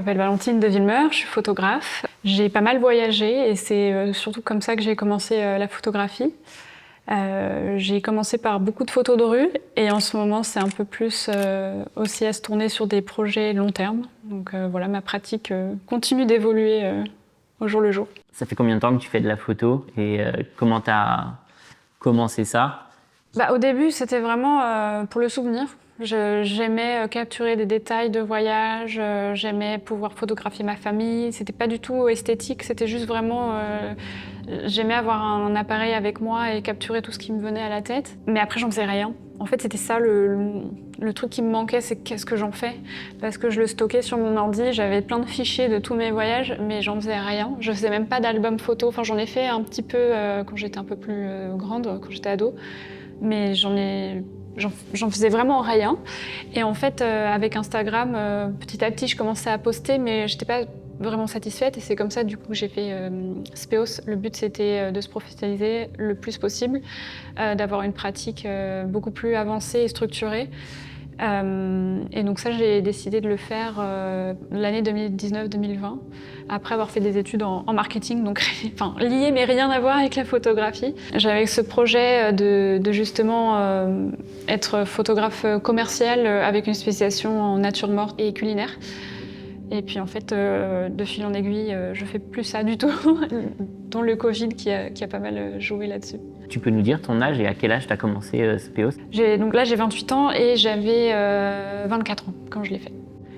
m'appelle Valentine de Villemeur, je suis photographe. J'ai pas mal voyagé et c'est surtout comme ça que j'ai commencé la photographie. J'ai commencé par beaucoup de photos de rue et en ce moment c'est un peu plus aussi à se tourner sur des projets long terme. Donc voilà, ma pratique continue d'évoluer au jour le jour. Ça fait combien de temps que tu fais de la photo et comment tu as commencé ça? Au début c'était vraiment pour le souvenir. J'aimais capturer des détails de voyage, j'aimais pouvoir photographier ma famille. C'était pas du tout esthétique, c'était juste vraiment j'aimais avoir un appareil avec moi et capturer tout ce qui me venait à la tête. Mais après, j'en faisais rien. En fait, c'était ça le truc qui me manquait, c'est qu'est-ce que j'en fais? Parce que je le stockais sur mon ordi, j'avais plein de fichiers de tous mes voyages, mais j'en faisais rien. Je faisais même pas d'album photo. Enfin, j'en ai fait un petit peu quand j'étais un peu plus grande, quand j'étais ado. Mais j'en faisais vraiment rien. Et en fait, avec Instagram, petit à petit, je commençais à poster, mais j'étais pas vraiment satisfaite. Et c'est comme ça, du coup, que j'ai fait Speos. Le but, c'était de se professionnaliser le plus possible, d'avoir une pratique beaucoup plus avancée et structurée. Et donc ça, j'ai décidé de le faire l'année 2019-2020, après avoir fait des études en marketing, donc enfin, lié mais rien à voir avec la photographie. J'avais ce projet de justement être photographe commercial avec une spécialisation en nature morte et culinaire. Et puis en fait, de fil en aiguille, je fais plus ça du tout, dont le Covid qui a pas mal joué là-dessus. Tu peux nous dire ton âge et à quel âge tu as commencé Speos? Donc là, j'ai 28 ans et j'avais 24 ans quand je l'ai fait.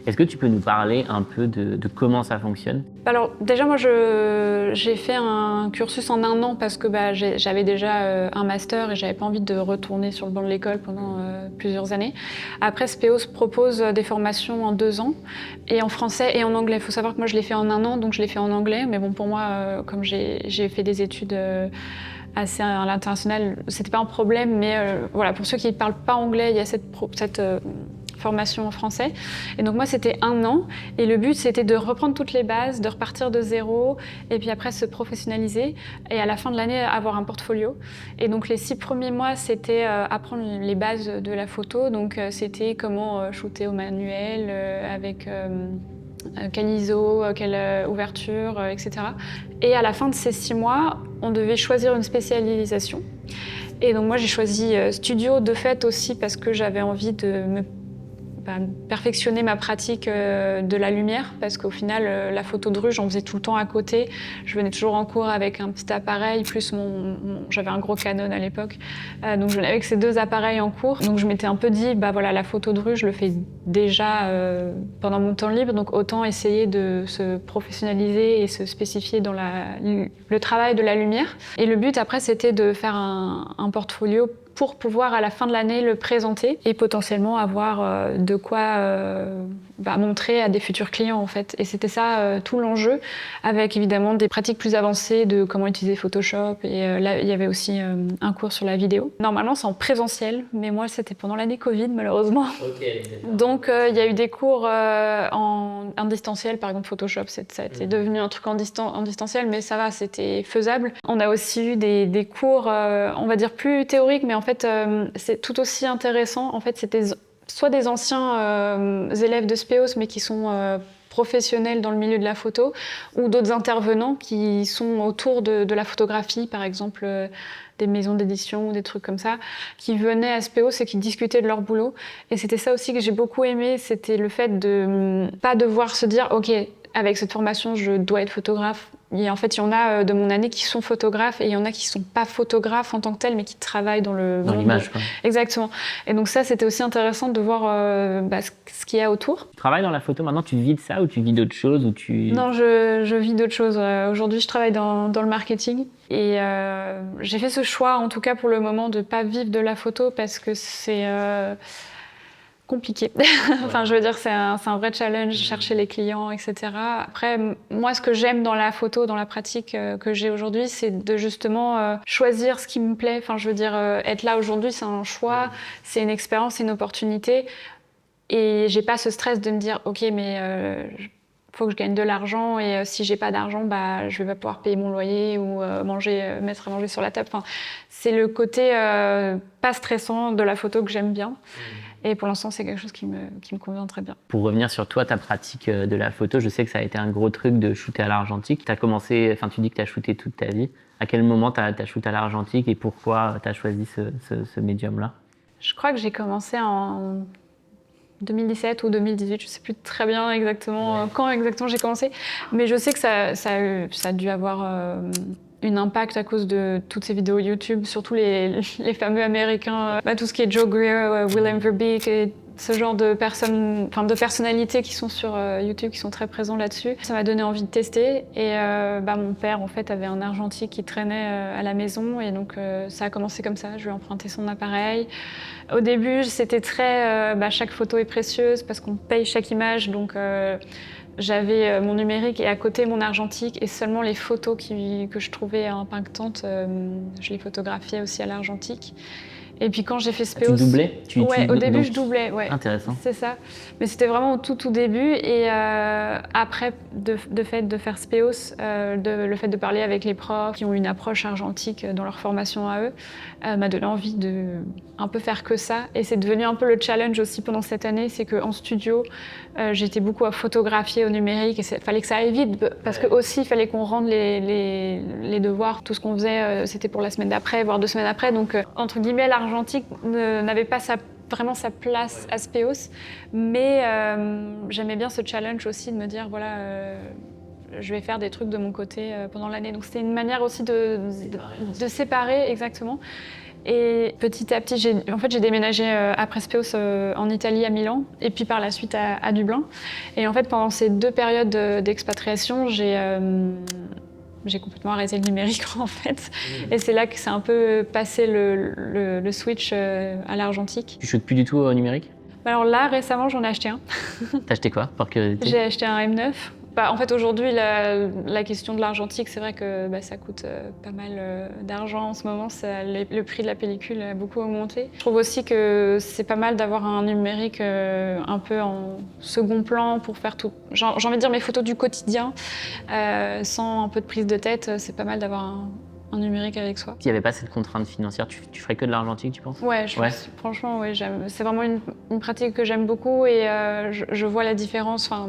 Est-ce que tu peux nous parler un peu de comment ça fonctionne? Alors déjà, moi, j'ai fait un cursus en 1 an parce que j'avais déjà un master et j'avais pas envie de retourner sur le banc de l'école pendant plusieurs années. Après, Speos propose des formations en 2 ans et en français et en anglais. Il faut savoir que moi, je l'ai fait en 1 an, donc je l'ai fait en anglais. Mais bon, pour moi, comme j'ai fait des études assez à l'international, c'était pas un problème. Mais voilà, pour ceux qui ne parlent pas anglais, il y a cette formation en français. Et donc moi, c'était 1 an. Et le but, c'était de reprendre toutes les bases, de repartir de zéro, et puis après se professionnaliser. Et à la fin de l'année, avoir un portfolio. Et donc les 6 premiers mois, c'était apprendre les bases de la photo. Donc c'était comment shooter au manuel, avec quel ISO, quelle ouverture, etc. Et à la fin de ces 6 mois, on devait choisir une spécialisation. Et donc moi, j'ai choisi studio de fait aussi parce que j'avais envie de perfectionner ma pratique de la lumière, parce qu'au final, la photo de rue, j'en faisais tout le temps à côté. Je venais toujours en cours avec un petit appareil, plus j'avais un gros Canon à l'époque, donc je venais avec ces 2 appareils en cours. Donc je m'étais un peu dit, voilà, la photo de rue, je le fais déjà pendant mon temps libre, donc autant essayer de se professionnaliser et se spécifier dans le travail de la lumière. Et le but après, c'était de faire un portfolio pour pouvoir à la fin de l'année le présenter et potentiellement avoir de quoi montrer à des futurs clients en fait. Et c'était ça tout l'enjeu, avec évidemment des pratiques plus avancées de comment utiliser Photoshop. Et là, il y avait aussi un cours sur la vidéo. Normalement, c'est en présentiel, mais moi, c'était pendant l'année Covid, malheureusement. Okay, donc, il y a eu des cours en distanciel, par exemple Photoshop, ça a été devenu un truc en distanciel, mais ça va, c'était faisable. On a aussi eu des cours, on va dire plus théoriques, mais en fait, c'est tout aussi intéressant. En fait, c'était soit des anciens élèves de Speos, mais qui sont professionnels dans le milieu de la photo, ou d'autres intervenants qui sont autour de la photographie, par exemple des maisons d'édition ou des trucs comme ça, qui venaient à Speos et qui discutaient de leur boulot. Et c'était ça aussi que j'ai beaucoup aimé, c'était le fait de pas devoir se dire « Ok, avec cette formation, je dois être photographe ». Et en fait, il y en a de mon année qui sont photographes et il y en a qui sont pas photographes en tant que tels, mais qui travaillent dans le monde. L'image, quoi. Exactement. Et donc ça, c'était aussi intéressant de voir ce qu'il y a autour. Tu travailles dans la photo maintenant, tu vis de ça ou tu vis d'autres choses ou tu... Non, je vis d'autres choses. Aujourd'hui, je travaille dans le marketing et j'ai fait ce choix, en tout cas pour le moment, de pas vivre de la photo parce que c'est compliqué. Enfin, je veux dire, c'est un vrai challenge, chercher les clients, etc. Après, moi, ce que j'aime dans la photo, dans la pratique que j'ai aujourd'hui, c'est de justement choisir ce qui me plaît. Enfin, je veux dire, être là aujourd'hui, c'est un choix, c'est une expérience, c'est une opportunité. Et j'ai pas ce stress de me dire, ok, mais faut que je gagne de l'argent et si j'ai pas d'argent, bah, je vais pas pouvoir payer mon loyer ou mettre à manger sur la table. Enfin, c'est le côté pas stressant de la photo que j'aime bien. Et pour l'instant, c'est quelque chose qui me convient très bien. Pour revenir sur toi, ta pratique de la photo, je sais que ça a été un gros truc de shooter à l'argentique. Tu dis que tu as shooté toute ta vie. À quel moment tu as shooté à l'argentique et pourquoi tu as choisi ce médium-là? Je crois que j'ai commencé en 2017 ou 2018, je sais plus très bien exactement quand exactement j'ai commencé, mais je sais que ça a dû avoir un impact à cause de toutes ces vidéos YouTube, surtout les fameux américains, tout ce qui est Joe Greer, William Verbeek, et ce genre de personnes, enfin de personnalités qui sont sur YouTube, qui sont très présents là-dessus. Ça m'a donné envie de tester et mon père en fait avait un argentique qui traînait à la maison et donc ça a commencé comme ça. Je lui ai emprunté son appareil. Au début, c'était très chaque photo est précieuse parce qu'on paye chaque image, donc j'avais mon numérique et à côté mon argentique et seulement les photos que je trouvais impactantes, je les photographiais aussi à l'argentique. Et puis quand j'ai fait Speos... Tu doublais? Au début je doublais, ouais. Intéressant. C'est ça. Mais c'était vraiment au tout début. Et après, de fait de faire Speos, le fait de parler avec les profs qui ont une approche argentique dans leur formation à eux, m'a donné envie de un peu faire que ça. Et c'est devenu un peu le challenge aussi pendant cette année, c'est qu'en studio, j'étais beaucoup à photographier au numérique et il fallait que ça aille vite parce que aussi il fallait qu'on rende les devoirs. Tout ce qu'on faisait, c'était pour la semaine d'après, voire 2 semaines après. Donc, entre guillemets, l'argentique n'avait pas vraiment sa place à Speos, mais j'aimais bien ce challenge aussi de me dire, voilà, je vais faire des trucs de mon côté pendant l'année. Donc c'était une manière aussi de séparer, exactement. Et petit à petit, j'ai déménagé après Speos en Italie, à Milan, et puis par la suite à Dublin. Et en fait, pendant ces 2 périodes d'expatriation, j'ai complètement arrêté le numérique en fait. Et c'est là que c'est un peu passé le switch à l'argentique. Tu shootes plus du tout au numérique? Alors là, récemment, j'en ai acheté un. T'as acheté quoi, par curiosité? J'ai acheté un M9. En fait, aujourd'hui, la question de l'argentique, c'est vrai que ça coûte pas mal d'argent en ce moment. Le prix de la pellicule a beaucoup augmenté. Je trouve aussi que c'est pas mal d'avoir un numérique un peu en second plan pour faire tout. J'ai envie de dire mes photos du quotidien, sans un peu de prise de tête. C'est pas mal d'avoir un numérique avec soi. S'il n'y avait pas cette contrainte financière, tu ferais que de l'argentique, tu penses? Ouais, franchement, ouais, c'est vraiment une pratique que j'aime beaucoup et je vois la différence. Enfin,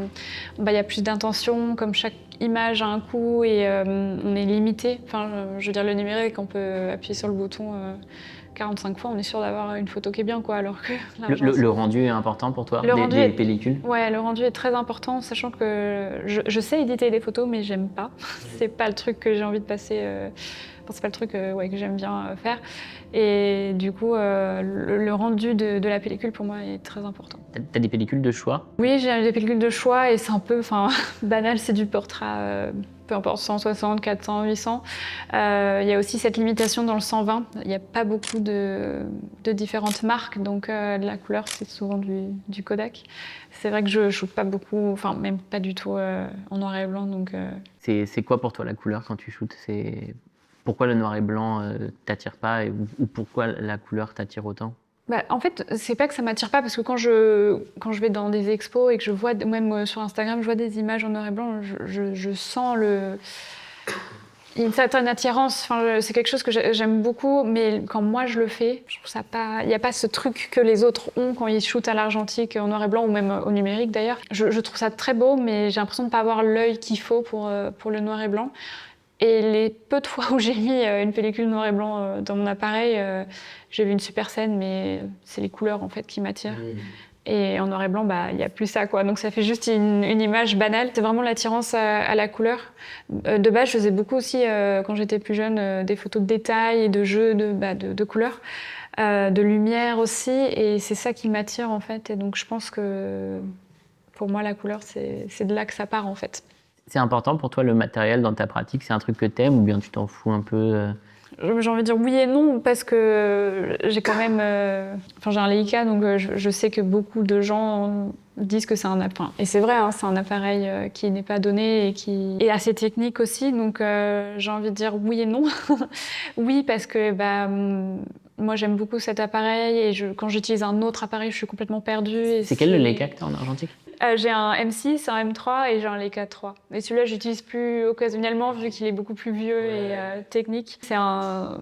y a plus d'intention, comme chaque image a un coût et on est limité. Enfin, je veux dire, le numérique, on peut appuyer sur le bouton 45 fois, on est sûr d'avoir une photo qui est bien, quoi, alors que le rendu est important pour toi, des pellicules? Ouais, le rendu est très important, sachant que je sais éditer des photos, mais j'aime pas. C'est pas le truc que j'ai envie de passer. C'est pas le truc que j'aime bien faire. Et du coup, le rendu de la pellicule, pour moi, est très important. T'as des pellicules de choix? Oui, j'ai des pellicules de choix et c'est un peu banal, c'est du Portra, peu importe, 160, 400, 800. Il y a aussi cette limitation dans le 120. Il n'y a pas beaucoup de différentes marques, donc la couleur, c'est souvent du Kodak. C'est vrai que je ne shoote pas beaucoup, enfin même pas du tout en noir et blanc. Donc, C'est quoi pour toi la couleur quand tu shootes? Pourquoi le noir et blanc t'attire pas ou pourquoi la couleur t'attire autant? En fait, c'est pas que ça m'attire pas, parce que quand je vais dans des expos et que je vois, même sur Instagram, je vois des images en noir et blanc, je sens une certaine attirance. Enfin, c'est quelque chose que j'aime beaucoup, mais quand moi je le fais, je trouve ça pas. Il n'y a pas ce truc que les autres ont quand ils shootent à l'argentique en noir et blanc ou même au numérique d'ailleurs. Je trouve ça très beau, mais j'ai l'impression de pas avoir l'œil qu'il faut pour le noir et blanc. Et les peu de fois où j'ai mis une pellicule noir et blanc dans mon appareil, j'ai vu une super scène, mais c'est les couleurs en fait qui m'attirent. Et en noir et blanc, il n'y a plus ça, quoi. Donc ça fait juste une image banale. C'est vraiment l'attirance à la couleur. De base, je faisais beaucoup aussi, quand j'étais plus jeune, des photos de détails et de jeux de couleurs, de lumière aussi. Et c'est ça qui m'attire en fait. Et donc je pense que pour moi, la couleur, c'est de là que ça part en fait. C'est important pour toi le matériel dans ta pratique? C'est un truc que t'aimes ou bien tu t'en fous un peu? J'ai envie de dire oui et non, parce que j'ai quand même... j'ai un Leica, donc je sais que beaucoup de gens disent que c'est un appareil. Et c'est vrai, hein, c'est un appareil qui n'est pas donné et qui est assez technique aussi. Donc j'ai envie de dire oui et non. Oui, parce que moi j'aime beaucoup cet appareil et quand j'utilise un autre appareil, je suis complètement perdue. C'est quel le Leica que t'as en argentique? J'ai un M6, un M3 et j'ai un Leica 3. Et celui-là, j'utilise plus occasionnellement vu qu'il est beaucoup plus vieux et technique. C'est un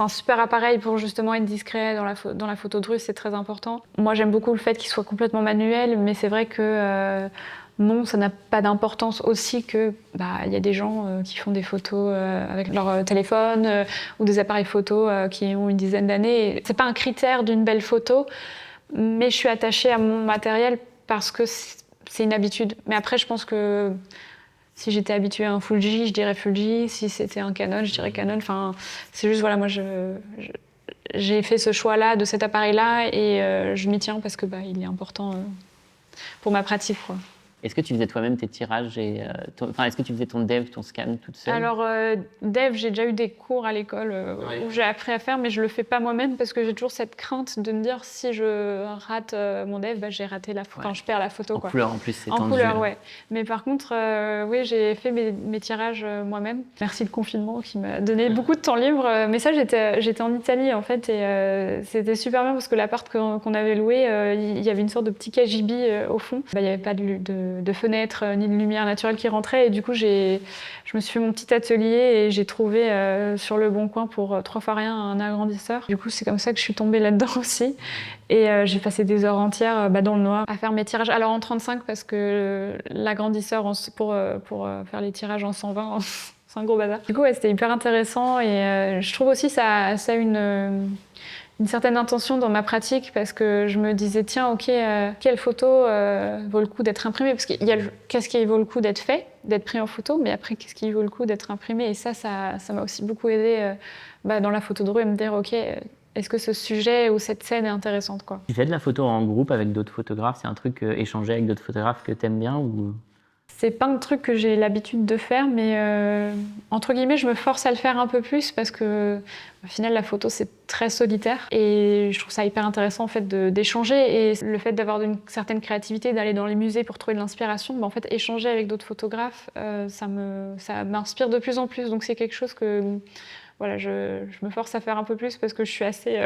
super appareil pour justement être discret dans la photo de rue, c'est très important. Moi, j'aime beaucoup le fait qu'il soit complètement manuel, mais c'est vrai que non, ça n'a pas d'importance aussi que y a des gens qui font des photos avec leur téléphone ou des appareils photo qui ont une dizaine d'années. C'est pas un critère d'une belle photo, mais je suis attachée à mon matériel parce que c'est une habitude. Mais après, je pense que si j'étais habituée à un Fuji, je dirais Fuji. Si c'était un Canon, je dirais Canon. Enfin, c'est juste, voilà, moi, j'ai fait ce choix-là de cet appareil-là et je m'y tiens parce que il est important pour ma pratique, quoi. Est-ce que tu faisais toi-même tes tirages est-ce que tu faisais ton dev, ton scan toute seule? Alors, dev, j'ai déjà eu des cours à l'école où j'ai appris à faire, mais je le fais pas moi-même parce que j'ai toujours cette crainte de me dire si je rate mon dev, j'ai raté la photo. Enfin, je perds la photo. En couleur en plus, c'est en tendu. couleur, ouais. Mais par contre, oui, j'ai fait mes tirages moi-même. Merci le confinement qui m'a donné beaucoup de temps libre. Mais ça, j'étais en Italie en fait et c'était super bien parce que l'appart qu'on avait loué, il y avait une sorte de petit KGB au fond. Il n'y avait pas de fenêtres ni de lumière naturelle qui rentrait et du coup je me suis fait mon petit atelier et j'ai trouvé sur le Bon Coin pour 3 fois rien un agrandisseur. Du coup c'est comme ça que je suis tombée là-dedans aussi et j'ai passé des heures entières dans le noir à faire mes tirages. Alors en 35 parce que l'agrandisseur pour faire les tirages en 120 c'est un gros bazar. Du coup c'était hyper intéressant et je trouve aussi ça a une certaine intention dans ma pratique parce que je me disais tiens ok quelle photo vaut le coup d'être imprimée parce qu'il y a qu'est-ce qui vaut le coup d'être fait, d'être pris en photo, mais après qu'est-ce qui vaut le coup d'être imprimé et ça m'a aussi beaucoup aidé dans la photo de rue à me dire ok est-ce que ce sujet ou cette scène est intéressante quoi. Tu fais de la photo en groupe avec d'autres photographes, c'est un truc échanger avec d'autres photographes que t'aimes bien ou... C'est pas un truc que j'ai l'habitude de faire, mais entre guillemets, je me force à le faire un peu plus parce que, au final, la photo, c'est très solitaire. Et je trouve ça hyper intéressant en fait, d'échanger. Et le fait d'avoir une certaine créativité, d'aller dans les musées pour trouver de l'inspiration, en fait, échanger avec d'autres photographes, ça m'inspire de plus en plus. Donc c'est quelque chose que... Voilà, je me force à faire un peu plus parce que je suis assez,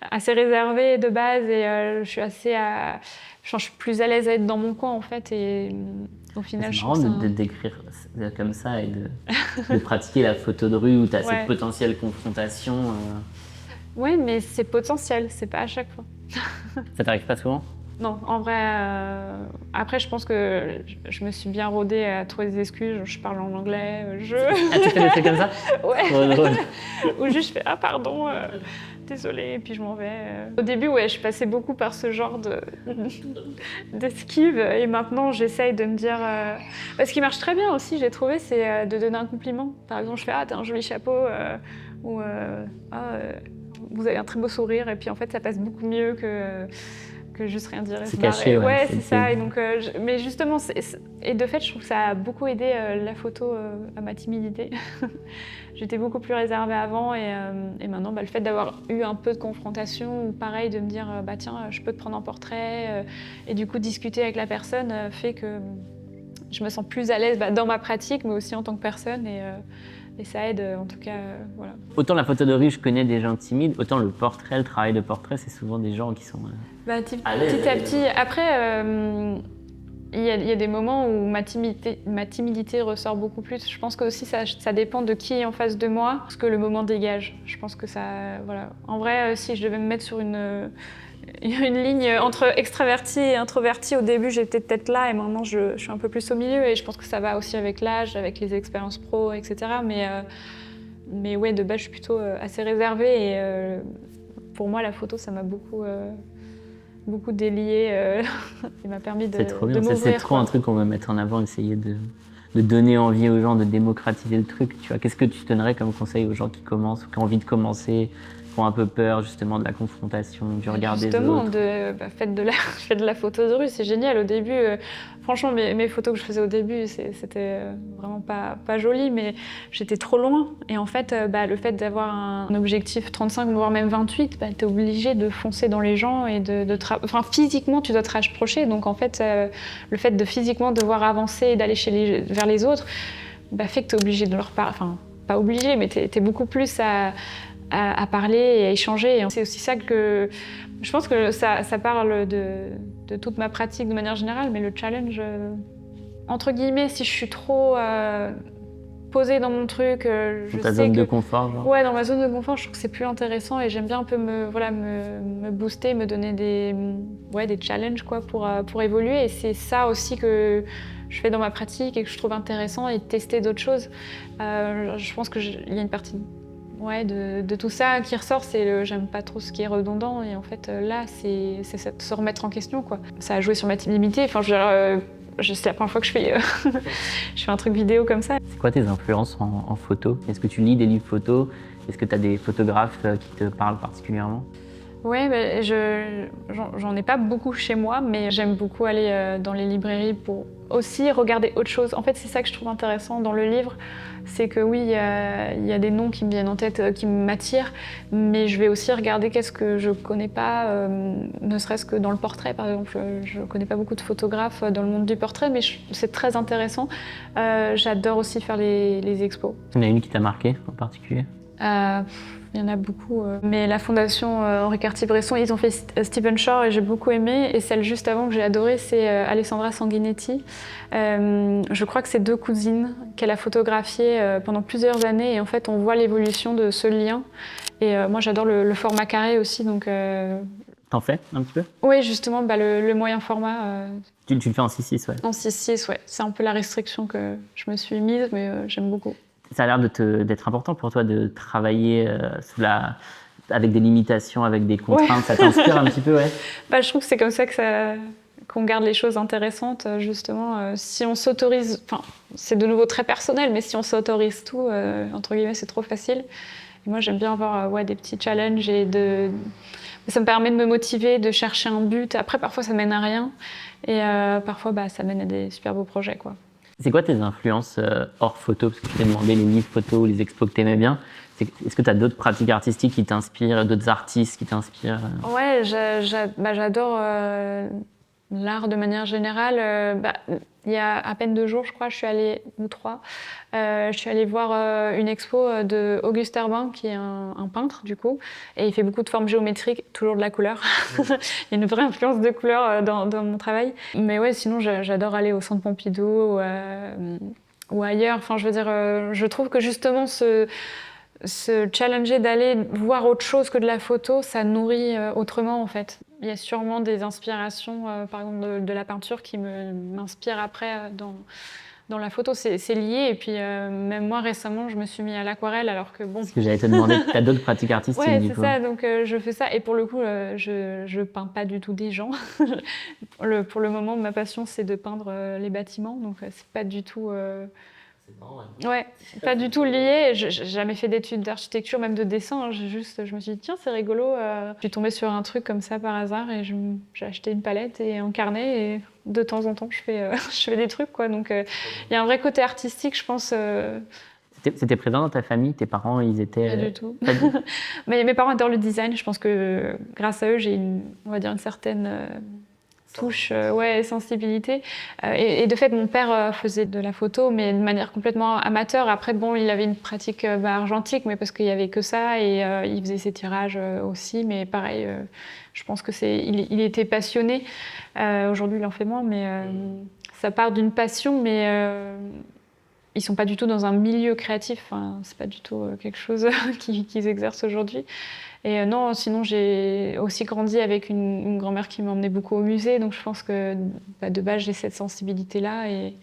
assez réservée de base et je suis assez... je suis plus à l'aise à être dans mon coin en fait et au final c'est marrant de décrire comme ça et de pratiquer la photo de rue où tu as cette potentielle confrontation. Oui, mais c'est potentiel, c'est pas à chaque fois. Ça t'arrive pas souvent? Non, en vrai, après je pense que je me suis bien rodée à trouver des excuses, je parle en anglais, Ah, tu fais des trucs comme ça? Ouais. Trop drôle. Ou juste je fais ah pardon, désolée, et puis je m'en vais. Au début, je passais beaucoup par ce genre d'esquive et maintenant j'essaye de me dire... Ce qui marche très bien aussi, j'ai trouvé, c'est de donner un compliment. Par exemple, je fais ah t'as un joli chapeau ou vous avez un très beau sourire et puis en fait ça passe beaucoup mieux que juste rien dire et c'est se caché, marrer. ouais, C'est ça. Et donc, mais justement, et de fait, je trouve que ça a beaucoup aidé la photo à ma timidité. J'étais beaucoup plus réservée avant et maintenant, le fait d'avoir eu un peu de confrontation ou pareil, de me dire tiens, je peux te prendre en portrait et du coup discuter avec la personne fait que je me sens plus à l'aise dans ma pratique, mais aussi en tant que personne et ça aide en tout cas, voilà. Autant la photo de rue, je connais des gens timides, autant le portrait, le travail de portrait, c'est souvent des gens qui sont... Petit à petit. Après, il y a des moments où ma timidité ressort beaucoup plus. Je pense que aussi ça dépend de qui est en face de moi, ce que le moment dégage. Je pense que ça... Voilà. En vrai, si je devais me mettre sur une ligne entre extraverti et introverti, au début j'étais peut-être là et maintenant je suis un peu plus au milieu et je pense que ça va aussi avec l'âge, avec les expériences pro, etc. Mais ouais, de base je suis plutôt assez réservée et pour moi la photo ça m'a beaucoup délié, il m'a permis de C'est trop bien, m'ouvrir. C'est trop un truc qu'on va mettre en avant, essayer de donner envie aux gens, de démocratiser le truc. Tu vois, qu'est-ce que tu donnerais comme conseil aux gens qui commencent ou qui ont envie de commencer, qui ont un peu peur justement de la confrontation, du regard des autres? Faites de la photo de rue, c'est génial. Au début, franchement, mes photos que je faisais au début, c'était vraiment pas joli, mais j'étais trop loin. Et en fait, le fait d'avoir un objectif 35, voire même 28, t'es obligé de foncer dans les gens et physiquement, tu dois te rapprocher. Donc en fait, le fait de physiquement devoir avancer et d'aller vers les autres, fait que t'es obligé de leur parler. Enfin, pas obligé, mais t'es beaucoup plus à parler et à échanger. Et c'est aussi ça que... Je pense que ça parle de de toute ma pratique de manière générale, mais le challenge, entre guillemets, si je suis trop posée dans mon truc, je Dans ta sais zone que... de confort, genre. Ouais, dans ma zone de confort, je trouve que c'est plus intéressant et j'aime bien un peu me booster, me donner des challenges quoi, pour évoluer. Et c'est ça aussi que je fais dans ma pratique et que je trouve intéressant et de tester d'autres choses. Je pense qu'il y a une partie de tout ça qui ressort, c'est j'aime pas trop ce qui est redondant. Et en fait, là, c'est se remettre en question, quoi. Ça a joué sur ma timidité. Enfin, c'est la première fois que je fais un truc vidéo comme ça. C'est quoi tes influences en photo? Est-ce que tu lis des livres photos? Est-ce que tu as des photographes qui te parlent particulièrement? Ouais, j'en ai pas beaucoup chez moi, mais j'aime beaucoup aller dans les librairies pour aussi regarder autre chose. En fait, c'est ça que je trouve intéressant dans le livre, c'est que oui, il y a des noms qui me viennent en tête, qui m'attirent, mais je vais aussi regarder qu'est-ce que je connais pas, ne serait-ce que dans le portrait, par exemple. Je connais pas beaucoup de photographes dans le monde du portrait, mais c'est très intéressant. J'adore aussi faire les expos. Il y en a une qui t'a marqué en particulier? Il y en a beaucoup. Mais la fondation Henri Cartier-Bresson, ils ont fait Stephen Shore et j'ai beaucoup aimé. Et celle juste avant que j'ai adorée, c'est Alessandra Sanguinetti. Je crois que c'est deux cousines qu'elle a photographiées pendant plusieurs années. Et en fait, on voit l'évolution de ce lien. Et moi, j'adore le format carré aussi. Donc, T'en fais un petit peu? oui, justement, le moyen format. Tu le fais en 6:6, ouais. En 6:6, ouais. C'est un peu la restriction que je me suis mise, mais j'aime beaucoup. Ça a l'air d'être important pour toi de travailler avec des limitations, avec des contraintes. Ouais. Ça t'inspire un petit peu, ouais? Je trouve que c'est comme ça qu'on garde les choses intéressantes, justement. Si on s'autorise, enfin, c'est de nouveau très personnel, mais si on s'autorise tout, entre guillemets, c'est trop facile. Et moi, j'aime bien avoir des petits challenges ça me permet de me motiver, de chercher un but. Après, parfois, ça mène à rien. Et parfois, ça mène à des super beaux projets, quoi. C'est quoi tes influences hors photo? Parce que je t'ai demandé les livres photos ou les expos que tu aimais bien. Est-ce que tu as d'autres pratiques artistiques qui t'inspirent, d'autres artistes qui t'inspirent? Ouais, j'adore l'art de manière générale. Il y a à peine 2 jours, je crois, je suis allée, ou 3, je suis allée voir une expo de Auguste Herbin, qui est un peintre, du coup, et il fait beaucoup de formes géométriques, toujours de la couleur. Il y a une vraie influence de couleur dans mon travail. Mais ouais, sinon, j'adore aller au Centre Pompidou ou ailleurs. Enfin, je veux dire, je trouve que justement, se challenger d'aller voir autre chose que de la photo, ça nourrit autrement, en fait. Il y a sûrement des inspirations, par exemple de la peinture, qui m'inspirent après dans la photo. C'est lié. Et puis, même moi, récemment, je me suis mis à l'aquarelle, alors que bon... Ce que j'allais te demander, tu as d'autres pratiques artistiques, ouais, du c'est coup. ça. Donc, je fais ça. Et pour le coup, je peins pas du tout des gens. Pour le moment, ma passion, c'est de peindre les bâtiments. Donc, c'est pas du tout... C'est marrant, ouais, pas du tout lié. J'ai jamais fait d'études d'architecture, même de dessin. Hein. Je me suis dit, tiens, c'est rigolo. Je suis tombée sur un truc comme ça par hasard et j'ai acheté une palette et un carnet. Et de temps en temps, je fais des trucs, quoi. Donc, il y a un vrai côté artistique, je pense. C'était présent dans ta famille? Tes parents, ils étaient... Pas du tout. Mais mes parents adorent le design. Je pense que grâce à eux, j'ai on va dire une certaine... touche, sensibilité. Et de fait, mon père faisait de la photo, mais de manière complètement amateur. Après, bon, il avait une pratique argentique, mais parce qu'il y avait que ça, et il faisait ses tirages aussi. Mais pareil, je pense que il était passionné. Aujourd'hui, il en fait moins, mais ça part d'une passion, mais ils sont pas du tout dans un milieu créatif. Enfin, c'est pas du tout quelque chose qu'ils exercent aujourd'hui. Et non, sinon j'ai aussi grandi avec une grand-mère qui m'emmenait beaucoup au musée, donc je pense que de base j'ai cette sensibilité-là. Et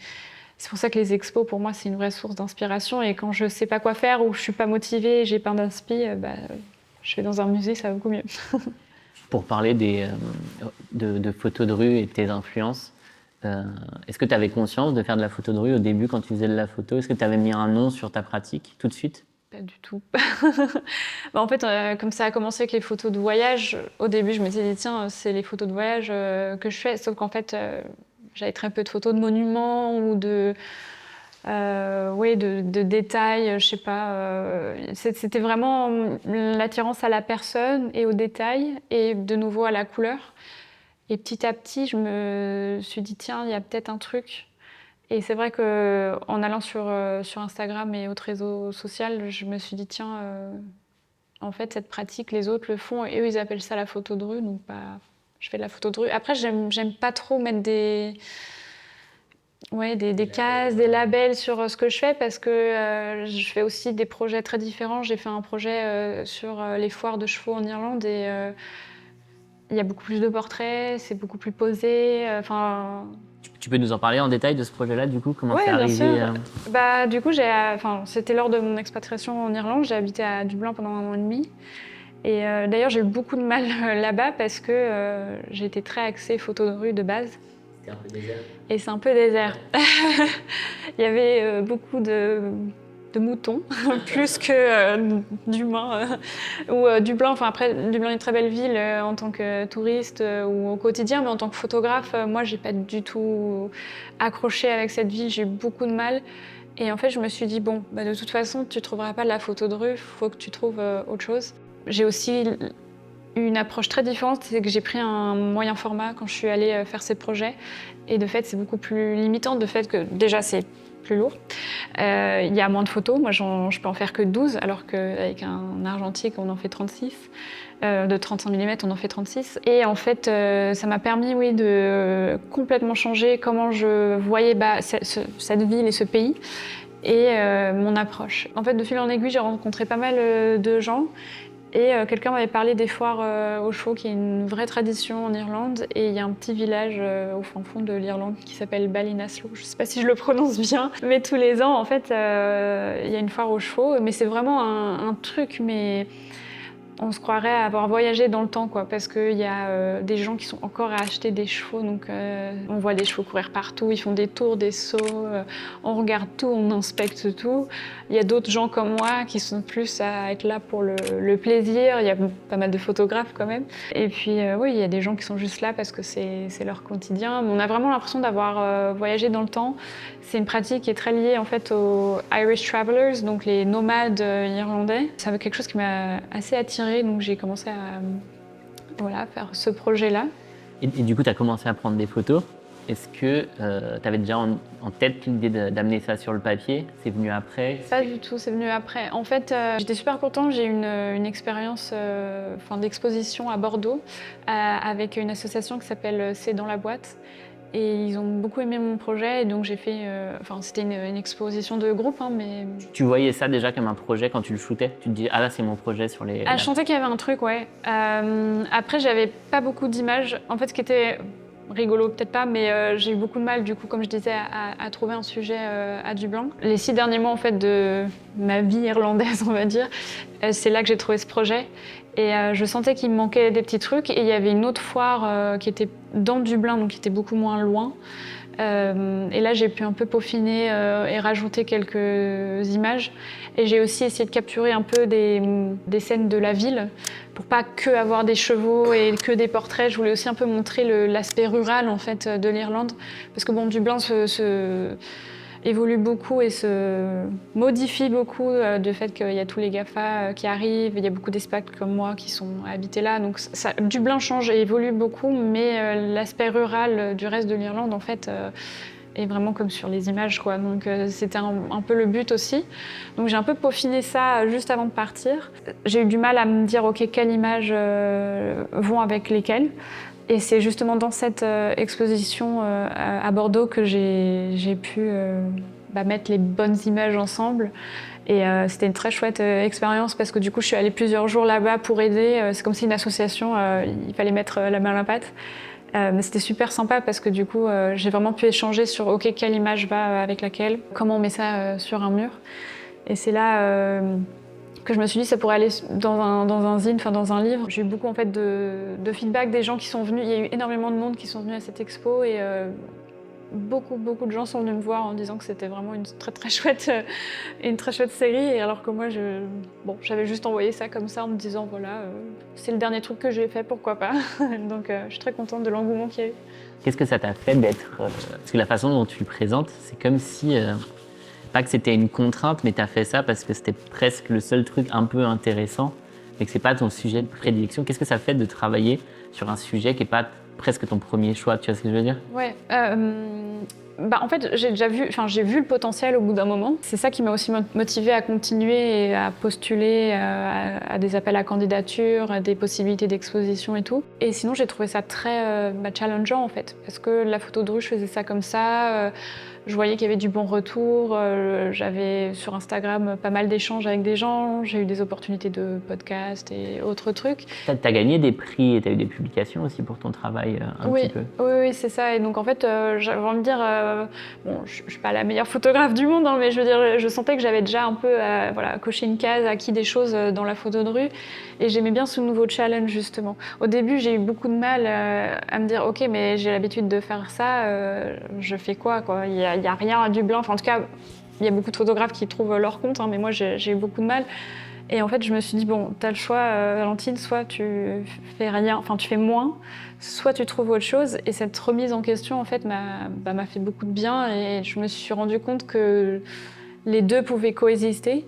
c'est pour ça que les expos, pour moi, c'est une vraie source d'inspiration. Et quand je sais pas quoi faire ou je suis pas motivée, j'ai pas d'inspi, je vais dans un musée, ça va beaucoup mieux. Pour parler de photos de rue et de tes influences, est-ce que tu avais conscience de faire de la photo de rue au début quand tu faisais de la photo? Est-ce que tu avais mis un nom sur ta pratique tout de suite? Pas du tout. En fait, comme ça a commencé avec les photos de voyage, au début, je m'étais dit, tiens, c'est les photos de voyage que je fais. Sauf qu'en fait, j'avais très peu de photos de monuments ou de détails, je sais pas. C'était vraiment l'attirance à la personne et aux détails et de nouveau à la couleur. Et petit à petit, je me suis dit, tiens, il y a peut-être un truc. Et c'est vrai qu'en allant sur Instagram et autres réseaux sociaux, je me suis dit, tiens, en fait, cette pratique, les autres le font et eux, ils appellent ça la photo de rue. Donc, je fais de la photo de rue. Après, j'aime pas trop mettre des cases, des labels sur ce que je fais parce que je fais aussi des projets très différents. J'ai fait un projet sur les foires de chevaux en Irlande et il y a beaucoup plus de portraits, c'est beaucoup plus posé. Enfin, Tu peux nous en parler en détail de ce projet-là, du coup? Comment c'est ouais, bien arrivé sûr. Bah, du coup, c'était lors de mon expatriation en Irlande. J'ai habité à Dublin pendant 1 an et demi. Et d'ailleurs, j'ai eu beaucoup de mal là-bas parce que j'étais très axée photo de rue de base. C'était un peu désert. Et c'est un peu désert. Il y avait beaucoup de moutons, plus que d'humains. Ou Dublin, enfin après, Dublin est une très belle ville en tant que touriste ou au quotidien, mais en tant que photographe, moi, j'ai pas du tout accroché avec cette ville, j'ai eu beaucoup de mal. Et en fait, je me suis dit, bon, bah, de toute façon, tu trouveras pas de la photo de rue, il faut que tu trouves autre chose. J'ai aussi une approche très différente, c'est que j'ai pris un moyen format quand je suis allée faire ces projets. Et de fait, c'est beaucoup plus limitant, de fait que déjà, c'est plus lourd. Il y a moins de photos, moi je peux en faire que 12, alors qu'avec un argentique, on en fait 36. De 35 mm, on en fait 36. Et en fait, ça m'a permis, oui, de complètement changer comment je voyais cette ville et ce pays et mon approche. En fait, de fil en aiguille, j'ai rencontré pas mal de gens. Et quelqu'un m'avait parlé des foires aux chevaux, qui est une vraie tradition en Irlande. Et il y a un petit village au fin fond de l'Irlande qui s'appelle Ballinasloe. Je ne sais pas si je le prononce bien, mais tous les ans, en fait, il y a une foire aux chevaux. Mais c'est vraiment un truc, mais on se croirait avoir voyagé dans le temps, quoi, parce qu'il y a des gens qui sont encore à acheter des chevaux. Donc, on voit des chevaux courir partout, ils font des tours, des sauts, on regarde tout, on inspecte tout. Il y a d'autres gens comme moi qui sont plus à être là pour le plaisir. Il y a pas mal de photographes quand même. Et puis, oui, il y a des gens qui sont juste là parce que c'est leur quotidien. Mais on a vraiment l'impression d'avoir voyagé dans le temps. C'est une pratique qui est très liée en fait aux Irish Travelers, donc les nomades irlandais. C'est quelque chose qui m'a assez attirée, donc j'ai commencé à faire ce projet-là. Et du coup, tu as commencé à prendre des photos. Est-ce que tu avais déjà en tête l'idée d'amener ça sur le papier? C'est venu après? Pas du tout, c'est venu après. En fait, j'étais super contente. J'ai eu une expérience d'exposition à Bordeaux avec une association qui s'appelle C'est dans la boîte. Et ils ont beaucoup aimé mon projet, et donc j'ai fait... c'était une exposition de groupe, hein, mais... Tu voyais ça déjà comme un projet quand tu le shootais? Tu te dis, ah là, c'est mon projet sur les... Ah, je sentais qu'il y avait un truc, ouais. Après, j'avais pas beaucoup d'images. En fait, ce qui était rigolo, peut-être pas, mais j'ai eu beaucoup de mal, du coup, comme je disais, à trouver un sujet à Dublin. Les 6 derniers mois, en fait, de ma vie irlandaise, on va dire, c'est là que j'ai trouvé ce projet. Et je sentais qu'il me manquait des petits trucs. Et il y avait une autre foire qui était dans Dublin, donc qui était beaucoup moins loin. Et là, j'ai pu un peu peaufiner et rajouter quelques images. Et j'ai aussi essayé de capturer un peu des scènes de la ville, pour pas que avoir des chevaux et que des portraits. Je voulais aussi un peu montrer l'aspect rural en fait de l'Irlande, parce que bon, Dublin évolue beaucoup et se modifie beaucoup du fait qu'il y a tous les GAFA qui arrivent, il y a beaucoup d'expats comme moi qui sont habités là, donc Dublin change et évolue beaucoup, mais l'aspect rural du reste de l'Irlande en fait est vraiment comme sur les images, quoi. Donc c'était un peu le but aussi. Donc j'ai un peu peaufiné ça juste avant de partir. J'ai eu du mal à me dire ok, quelles images vont avec lesquelles. Et c'est justement dans cette exposition à Bordeaux que j'ai pu mettre les bonnes images ensemble. Et c'était une très chouette expérience parce que du coup, je suis allée plusieurs jours là-bas pour aider. C'est comme si une association, il fallait mettre la main à la pâte. Mais c'était super sympa parce que du coup, j'ai vraiment pu échanger sur ok, quelle image va avec laquelle, comment on met ça sur un mur. Et c'est là que je me suis dit ça pourrait aller dans un zine, enfin dans un livre. J'ai eu beaucoup en fait de feedback des gens qui sont venus. Il y a eu énormément de monde qui sont venus à cette expo et beaucoup de gens sont venus me voir en disant que c'était vraiment une très chouette série. Et alors que moi, j'avais juste envoyé ça comme ça en me disant voilà, c'est le dernier truc que j'ai fait, pourquoi pas. Donc je suis très contente de l'engouement qu'il y a eu. Qu'est-ce que ça t'a fait d'être... parce que la façon dont tu le présentes, c'est comme si... pas que c'était une contrainte, mais tu as fait ça parce que c'était presque le seul truc un peu intéressant, mais que c'est pas ton sujet de prédilection. Qu'est-ce que ça fait de travailler sur un sujet qui n'est pas presque ton premier choix, tu vois ce que je veux dire? Ouais, En fait, j'ai vu le potentiel au bout d'un moment. C'est ça qui m'a aussi motivée à continuer et à postuler à des appels à candidature, à des possibilités d'exposition et tout. Et sinon, j'ai trouvé ça très challengeant en fait, parce que la photo de rue, je faisais ça comme ça. Je voyais qu'il y avait du bon retour. J'avais sur Instagram pas mal d'échanges avec des gens. J'ai eu des opportunités de podcast et autres trucs. T'as gagné des prix et t'as eu des publications aussi pour ton travail un petit peu. Oui, c'est ça. Et donc en fait, j'avais envie de dire, bon, je suis pas la meilleure photographe du monde, hein, mais je veux dire, je sentais que j'avais déjà un peu, coché une case, acquis des choses dans la photo de rue, et j'aimais bien ce nouveau challenge justement. Au début, j'ai eu beaucoup de mal à me dire, ok, mais j'ai l'habitude de faire ça, je fais quoi. Il y a rien à Dublin. Enfin, en tout cas, il y a beaucoup de photographes qui trouvent leur compte, hein, mais moi, j'ai eu beaucoup de mal. Et en fait, je me suis dit, bon, t'as le choix, Valentine, soit tu fais rien, enfin tu fais moins, soit tu trouves autre chose. Et cette remise en question, en fait, m'a fait beaucoup de bien. Et je me suis rendu compte que les deux pouvaient coexister.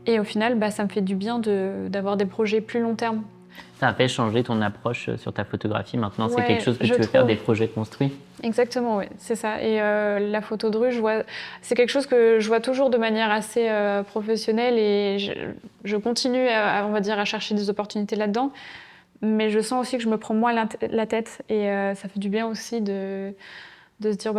Et au final, ça me fait du bien d'avoir des projets plus long terme. Ça a fait changer ton approche sur ta photographie. Maintenant, c'est Ouais, quelque chose que tu veux faire, des projets construits. Exactement, oui, c'est ça. Et la photo de rue, c'est quelque chose que je vois toujours de manière assez professionnelle, et je continue, on va dire, à chercher des opportunités là-dedans. Mais je sens aussi que je me prends moins la tête, et ça fait du bien aussi de se dire,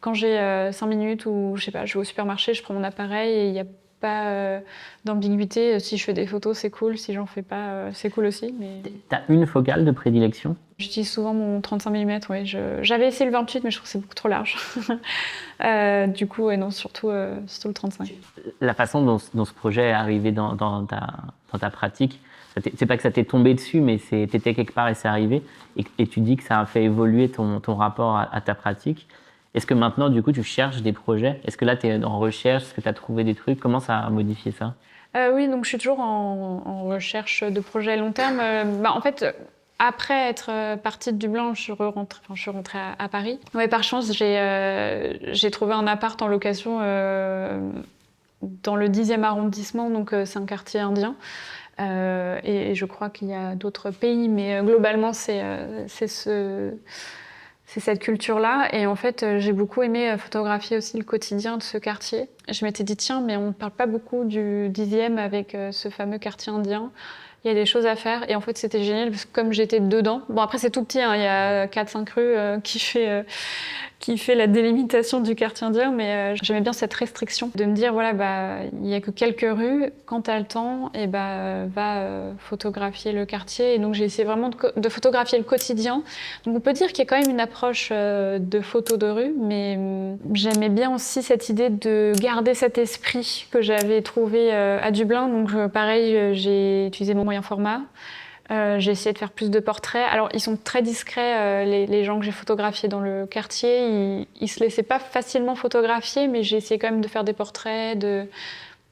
quand j'ai 5 minutes, ou je sais pas, je vais au supermarché, je prends mon appareil, et il n'y a pas d'ambiguïté. Si je fais des photos, c'est cool. Si j'en fais pas, c'est cool aussi. Mais... T'as une focale de prédilection? J'utilise souvent mon 35 mm, oui. J'avais essayé le 28, mais je trouve que c'est beaucoup trop large. Du coup, non, surtout le 35. La façon dont ce projet est arrivé dans ta pratique, c'est pas que ça t'est tombé dessus, mais t'étais quelque part et c'est arrivé. Et tu dis que ça a fait évoluer ton rapport à ta pratique. Est-ce que maintenant, du coup, tu cherches des projets? Est-ce que là, tu es en recherche? Est-ce que tu as trouvé des trucs? Comment ça a modifié ça? Oui, donc je suis toujours en recherche de projets long terme. En fait, après être partie de Dublin, je suis rentrée à Paris. Ouais, par chance, j'ai trouvé un appart en location dans le 10e arrondissement, donc c'est un quartier indien. Et je crois qu'il y a d'autres pays, mais globalement, c'est cette culture-là. Et en fait, j'ai beaucoup aimé photographier aussi le quotidien de ce quartier. Je m'étais dit, tiens, mais on ne parle pas beaucoup du 10e avec ce fameux quartier indien. Il y a des choses à faire. Et en fait, c'était génial parce que comme j'étais dedans... Bon, après, c'est tout petit, hein, il y a 4-5 rues qui fait la délimitation du quartier indien, mais j'aimais bien cette restriction de me dire, il n'y a que quelques rues. Quand tu as le temps, va photographier le quartier. Et donc, j'ai essayé vraiment de photographier le quotidien. Donc, on peut dire qu'il y a quand même une approche de photo de rue, mais j'aimais bien aussi cette idée de garder cet esprit que j'avais trouvé à Dublin. Donc, pareil, j'ai utilisé mon moyen format. J'ai essayé de faire plus de portraits. Alors, ils sont très discrets, les gens que j'ai photographiés dans le quartier. Ils se laissaient pas facilement photographier, mais j'ai essayé quand même de faire des portraits,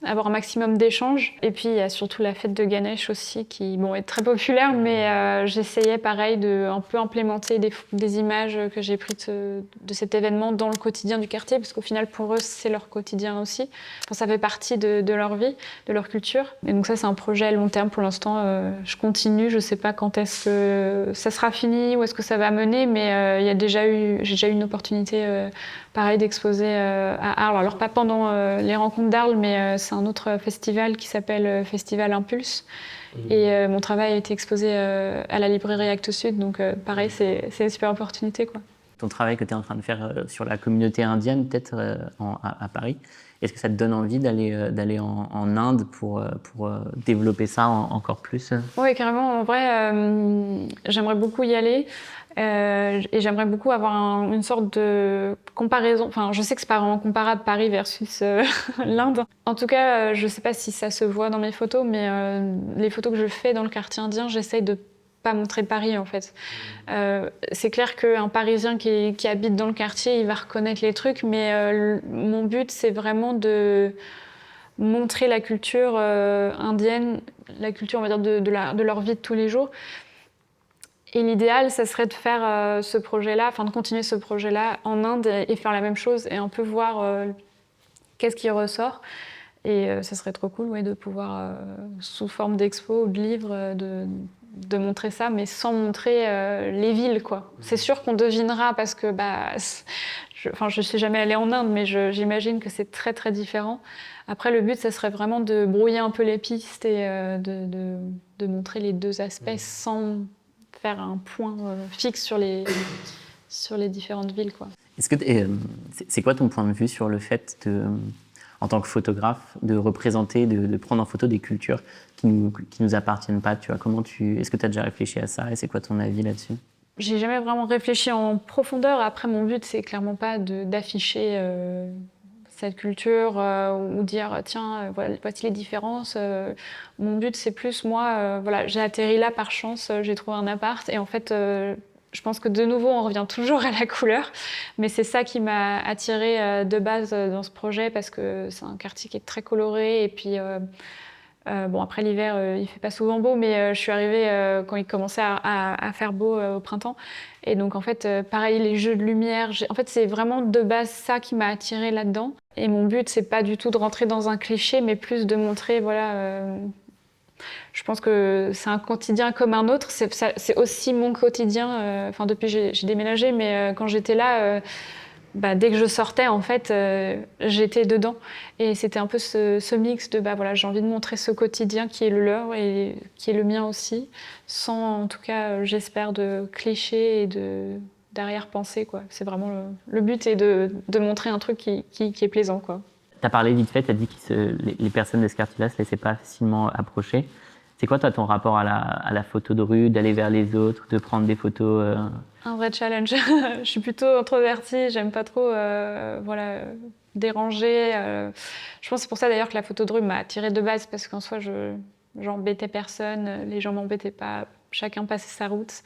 avoir un maximum d'échanges. Et puis, il y a surtout la fête de Ganesh aussi, qui est très populaire, mais j'essayais pareil de un peu implémenter des images que j'ai prises de cet événement dans le quotidien du quartier, parce qu'au final, pour eux, c'est leur quotidien aussi. Enfin, ça fait partie de leur vie, de leur culture. Et donc ça, c'est un projet à long terme pour l'instant. Je continue, je sais pas quand est-ce que ça sera fini, où est-ce que ça va mener, mais j'ai déjà eu une opportunité pareil d'exposer à Arles. Alors pas pendant les rencontres d'Arles, mais c'est un autre festival qui s'appelle Festival Impulse. Et mon travail a été exposé à la librairie Actes Sud, donc pareil, c'est une super opportunité, quoi. Ton travail que tu es en train de faire sur la communauté indienne, peut-être à Paris, est-ce que ça te donne envie d'aller en Inde pour développer ça encore plus? Oui, carrément. En vrai, j'aimerais beaucoup y aller. Et j'aimerais beaucoup avoir une sorte de comparaison. Enfin, je sais que c'est pas vraiment comparable Paris versus l'Inde. En tout cas, je sais pas si ça se voit dans mes photos, mais les photos que je fais dans le quartier indien, j'essaye de pas montrer Paris en fait. C'est clair qu'un Parisien qui habite dans le quartier, il va reconnaître les trucs, mais mon but, c'est vraiment de montrer la culture indienne, la culture, on va dire, de leur vie de tous les jours. Et l'idéal, ça serait de faire ce projet-là, de continuer ce projet-là en Inde et faire la même chose et un peu voir qu'est-ce qui ressort. Et ça serait trop cool, de pouvoir, sous forme d'expo ou de livre, de montrer ça, mais sans montrer les villes, quoi. C'est sûr qu'on devinera parce que je suis jamais allée en Inde, mais j'imagine que c'est très très différent. Après, le but, ça serait vraiment de brouiller un peu les pistes et de montrer les deux aspects sans faire un point fixe sur les différentes villes, quoi. Est-ce que c'est quoi ton point de vue sur le fait en tant que photographe, de représenter, de prendre en photo des cultures qui nous appartiennent pas, tu vois, est-ce que tu as déjà réfléchi à ça et c'est quoi ton avis là-dessus? J'ai jamais vraiment réfléchi en profondeur. Après, mon but, c'est clairement pas d'afficher cette culture ou dire tiens, voici les différences. Mon but, c'est plus moi, voilà, j'ai atterri là par chance, j'ai trouvé un appart et en fait, je pense que de nouveau, on revient toujours à la couleur, mais c'est ça qui m'a attirée de base dans ce projet parce que c'est un quartier qui est très coloré et puis bon, après l'hiver, il fait pas souvent beau, mais je suis arrivée quand il commençait à faire beau au printemps. Et donc, en fait, pareil, les jeux de lumière. En fait, c'est vraiment de base ça qui m'a attirée là-dedans. Et mon but, c'est pas du tout de rentrer dans un cliché, mais plus de montrer, voilà. Je pense que c'est un quotidien comme un autre. C'est aussi mon quotidien. Enfin, depuis j'ai déménagé, mais quand j'étais là. Dès que je sortais, en fait, j'étais dedans. Et c'était un peu ce mix de, voilà, j'ai envie de montrer ce quotidien qui est le leur et qui est le mien aussi, sans, en tout cas, j'espère, de clichés et d'arrière-pensée, quoi. C'est vraiment le but est de montrer un truc qui est plaisant, quoi. Tu as parlé vite fait, tu as dit que les personnes de ce quartier-là ne se laissaient pas facilement approcher. C'est quoi, toi, ton rapport à la photo de rue, d'aller vers les autres, de prendre des photos Un vrai challenge. Je suis plutôt introvertie, j'aime pas trop voilà, déranger. Je pense que c'est pour ça d'ailleurs que la photo de rue m'a attirée de base, parce qu'en soi, j'embêtais personne, les gens m'embêtaient pas, chacun passait sa route.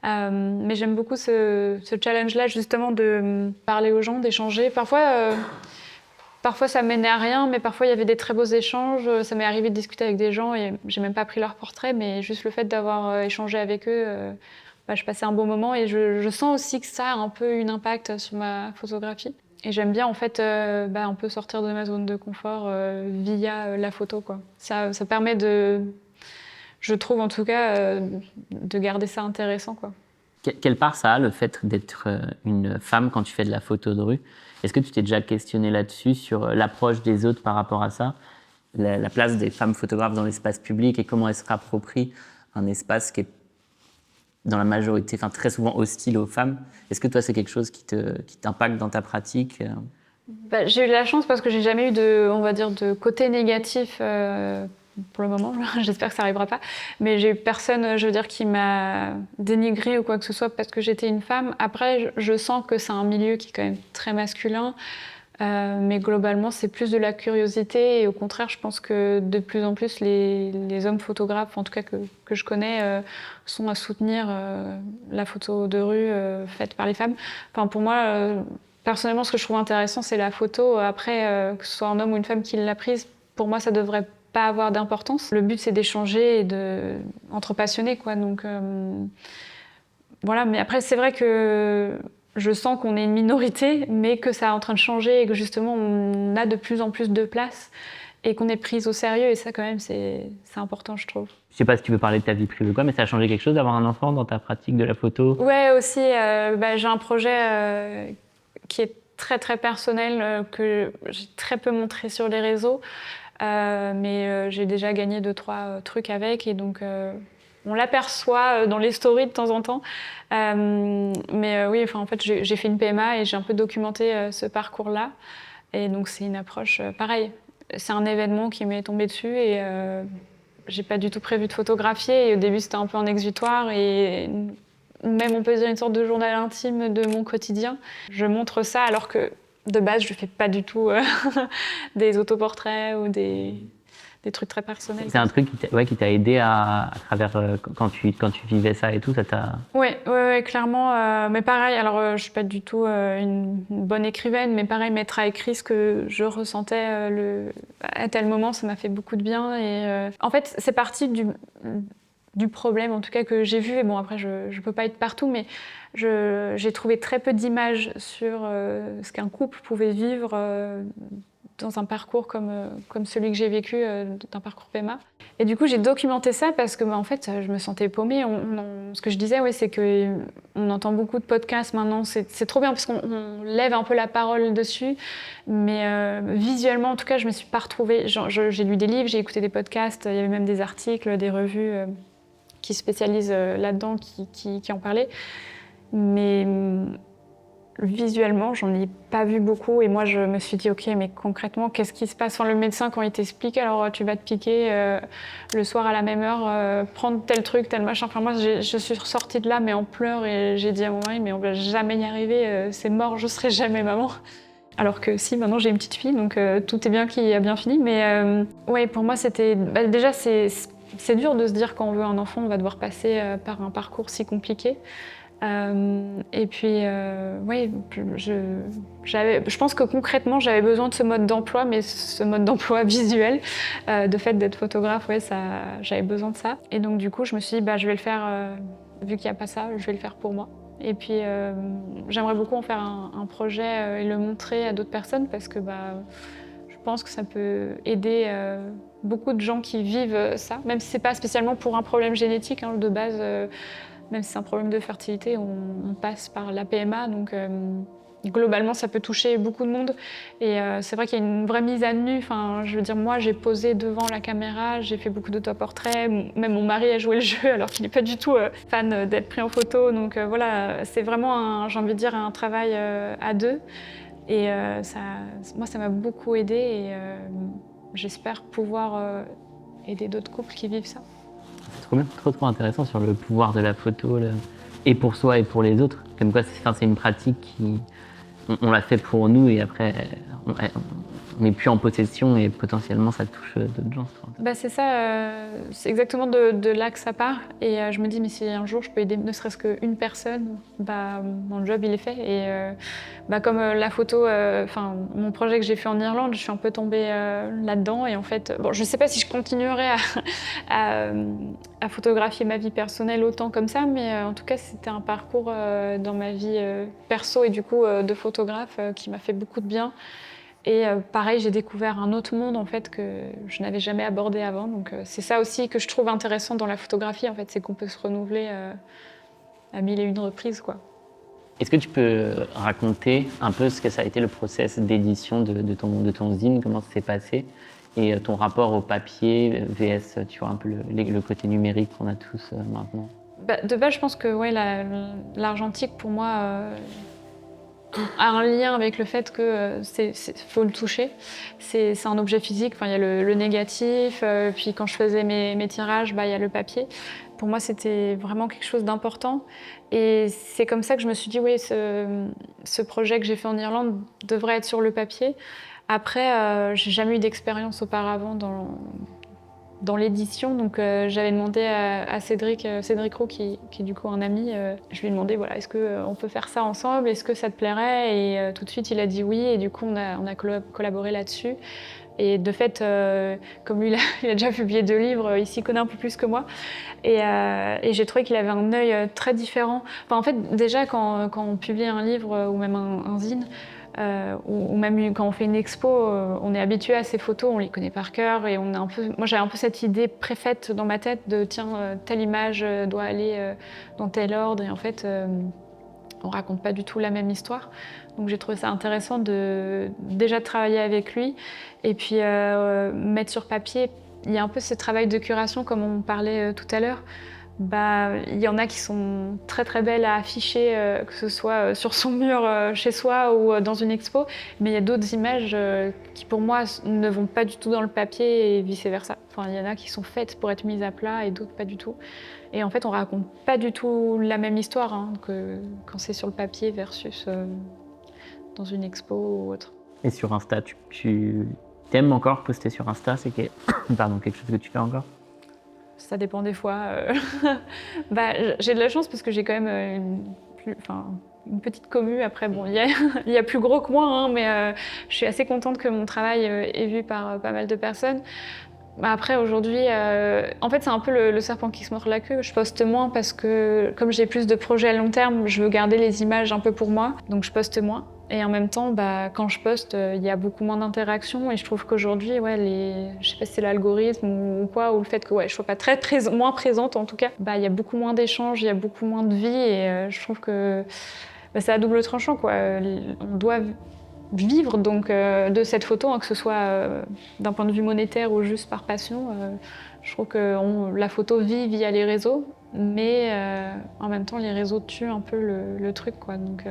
Mais j'aime beaucoup ce challenge-là, justement, de parler aux gens, d'échanger. Parfois, ça menait à rien, mais parfois, il y avait des très beaux échanges. Ça m'est arrivé de discuter avec des gens et j'ai même pas pris leur portrait, mais juste le fait d'avoir échangé avec eux, je passais un bon moment et je sens aussi que ça a un peu un impact sur ma photographie. Et j'aime bien, en fait, un peu sortir de ma zone de confort via la photo, quoi. Ça permet je trouve en tout cas, de garder ça intéressant, quoi. Quelle part ça a, le fait d'être une femme quand tu fais de la photo de rue? Est-ce que tu t'es déjà questionné là-dessus, sur l'approche des autres par rapport à ça, la place des femmes photographes dans l'espace public et comment elles se rapproprient un espace qui est dans la majorité, enfin très souvent hostile aux femmes? Est-ce que toi, c'est quelque chose qui t'impacte dans ta pratique? J'ai eu de la chance parce que j'ai jamais eu de côté négatif pour le moment. J'espère que ça arrivera pas. Mais j'ai eu personne, je veux dire, qui m'a dénigrée ou quoi que ce soit parce que j'étais une femme. Après, je sens que c'est un milieu qui est quand même très masculin. Mais globalement, c'est plus de la curiosité. Et au contraire, je pense que de plus en plus, les hommes photographes, en tout cas que je connais, sont à soutenir la photo de rue faite par les femmes. Enfin, pour moi, personnellement, ce que je trouve intéressant, c'est la photo. Après, que ce soit un homme ou une femme qui l'a prise, pour moi, ça devrait pas avoir d'importance. Le but, c'est d'échanger entre passionnés, quoi. Donc, voilà. Mais après, c'est vrai que je sens qu'on est une minorité, mais que ça est en train de changer et que justement, on a de plus en plus de place et qu'on est prise au sérieux. Et ça, quand même, c'est important, je trouve. Je sais pas si tu veux parler de ta vie privée ou quoi, mais ça a changé quelque chose d'avoir un enfant dans ta pratique de la photo? Ouais, aussi, j'ai un projet qui est très très personnel, que j'ai très peu montré sur les réseaux, mais j'ai déjà gagné 2-3 trucs avec, et donc on l'aperçoit dans les stories de temps en temps. Mais oui, en fait, j'ai fait une PMA et j'ai un peu documenté ce parcours-là. Et donc c'est une approche pareille. C'est un événement qui m'est tombé dessus et j'ai pas du tout prévu de photographier. Et au début, c'était un peu en exutoire et même on peut dire une sorte de journal intime de mon quotidien. Je montre ça alors que de base, je fais pas du tout des autoportraits ou des trucs très personnels. C'est un truc qui t'a aidé à travers quand tu vivais ça et tout, ça t'a... Ouais, clairement. Mais pareil, alors je suis pas du tout une bonne écrivaine, mais pareil, mettre à écrit ce que je ressentais à tel moment, ça m'a fait beaucoup de bien. Et en fait, c'est parti du problème, en tout cas, que j'ai vu. Et bon, après, je peux pas être partout, mais j'ai trouvé très peu d'images sur ce qu'un couple pouvait vivre dans un parcours comme celui que j'ai vécu, d'un parcours PMA. Et du coup, j'ai documenté ça parce que, en fait, je me sentais paumée. Ce que je disais, ouais, c'est qu'on entend beaucoup de podcasts maintenant. C'est trop bien parce qu'on lève un peu la parole dessus. Mais visuellement, en tout cas, je me suis pas retrouvée. J'ai lu des livres, j'ai écouté des podcasts. Il y avait même des articles, des revues qui spécialisent là-dedans, qui en parlaient. Mais visuellement, j'en ai pas vu beaucoup et moi je me suis dit ok, mais concrètement qu'est-ce qui se passe? Le médecin quand il t'explique alors tu vas te piquer le soir à la même heure, prendre tel truc, tel machin. Enfin moi je suis sortie de là mais en pleurs et j'ai dit à mon mari mais on va jamais y arriver, c'est mort, je serai jamais maman. Alors que si, maintenant j'ai une petite fille donc tout est bien qui a bien fini. Mais ouais, pour moi c'était déjà c'est dur de se dire quand on veut un enfant on va devoir passer par un parcours si compliqué. Et puis, ouais, je pense que concrètement, j'avais besoin de ce mode d'emploi, mais ce mode d'emploi visuel, de fait d'être photographe, ouais, j'avais besoin de ça. Et donc, du coup, je me suis dit, je vais le faire, vu qu'il n'y a pas ça, je vais le faire pour moi. Et puis, j'aimerais beaucoup en faire un projet et le montrer à d'autres personnes parce que je pense que ça peut aider beaucoup de gens qui vivent ça, même si c'est pas spécialement pour un problème génétique, hein, de base. Même si c'est un problème de fertilité, on passe par la PMA, donc globalement ça peut toucher beaucoup de monde. Et c'est vrai qu'il y a une vraie mise à nu. Enfin, je veux dire, moi j'ai posé devant la caméra, j'ai fait beaucoup d'autoportraits, même mon mari a joué le jeu alors qu'il n'est pas du tout fan d'être pris en photo. Donc voilà, c'est vraiment, j'ai envie de dire, un travail à deux. Et moi ça m'a beaucoup aidée et j'espère pouvoir aider d'autres couples qui vivent ça. C'est trop bien, trop intéressant sur le pouvoir de la photo, et pour soi et pour les autres. Comme quoi, c'est une pratique qui, on l'a fait pour nous et après, on n'est plus en possession et potentiellement ça touche d'autres gens. C'est ça, c'est exactement de là que ça part. Et je me dis, mais si un jour je peux aider ne serait-ce qu'une personne, mon job il est fait. Et comme la photo, mon projet que j'ai fait en Irlande, je suis un peu tombée là-dedans. Et en fait, je ne sais pas si je continuerai à photographier ma vie personnelle autant comme ça, mais en tout cas, c'était un parcours dans ma vie perso et du coup de photographe qui m'a fait beaucoup de bien. Et pareil, j'ai découvert un autre monde en fait que je n'avais jamais abordé avant. Donc c'est ça aussi que je trouve intéressant dans la photographie en fait, c'est qu'on peut se renouveler à 1001 reprises quoi. Est-ce que tu peux raconter un peu ce que ça a été le process d'édition de ton zine, comment ça s'est passé et ton rapport au papier vs, tu vois, un peu le côté numérique qu'on a tous maintenant? De base, je pense que ouais, l'argentique pour moi a un lien avec le fait que faut le toucher. C'est un objet physique. Enfin, il y a le négatif. Puis quand je faisais mes tirages, il y a le papier. Pour moi, c'était vraiment quelque chose d'important. Et c'est comme ça que je me suis dit, oui, ce projet que j'ai fait en Irlande devrait être sur le papier. Après, j'ai jamais eu d'expérience auparavant dans l'édition, donc j'avais demandé à Cédric Roux, qui est du coup un ami, je lui ai demandé voilà, est-ce qu'on peut faire ça ensemble, est-ce que ça te plairait? Et tout de suite il a dit oui, et du coup on a collaboré là-dessus. Et de fait, comme lui il a déjà publié 2 livres, il s'y connaît un peu plus que moi. Et j'ai trouvé qu'il avait un œil très différent. Enfin, en fait, déjà quand on publie un livre ou même un zine, ou même quand on fait une expo, on est habitué à ces photos, on les connaît par cœur et moi j'avais un peu cette idée préfaite dans ma tête de tiens, telle image doit aller dans tel ordre et en fait on raconte pas du tout la même histoire. Donc j'ai trouvé ça intéressant déjà de travailler avec lui et puis mettre sur papier. Il y a un peu ce travail de curation comme on parlait tout à l'heure. Il y en a qui sont très très belles à afficher, que ce soit sur son mur chez soi ou dans une expo, mais il y a d'autres images qui pour moi ne vont pas du tout dans le papier et vice versa. Enfin, il y en a qui sont faites pour être mises à plat et d'autres pas du tout. Et en fait, on raconte pas du tout la même histoire que quand c'est sur le papier versus dans une expo ou autre. Et sur Insta, tu t'aimes encore poster sur Insta? C'est quelque chose que tu fais encore? Ça dépend des fois. J'ai de la chance parce que j'ai quand même une petite commu. Après, il y a plus gros que moi, hein, mais je suis assez contente que mon travail est vu par pas mal de personnes. Après, aujourd'hui, en fait, c'est un peu le serpent qui se mord la queue. Je poste moins parce que, comme j'ai plus de projets à long terme, je veux garder les images un peu pour moi, donc je poste moins. Et en même temps, quand je poste, il y a beaucoup moins d'interactions et je trouve qu'aujourd'hui, je sais pas si c'est l'algorithme ou quoi, ou le fait que je sois pas moins présente en tout cas, il y a beaucoup moins d'échanges, il y a beaucoup moins de vie et je trouve que c'est à double tranchant quoi. On doit vivre donc de cette photo, hein, que ce soit d'un point de vue monétaire ou juste par passion. Je trouve que la photo vit via les réseaux, mais en même temps les réseaux tuent un peu le truc quoi. Donc,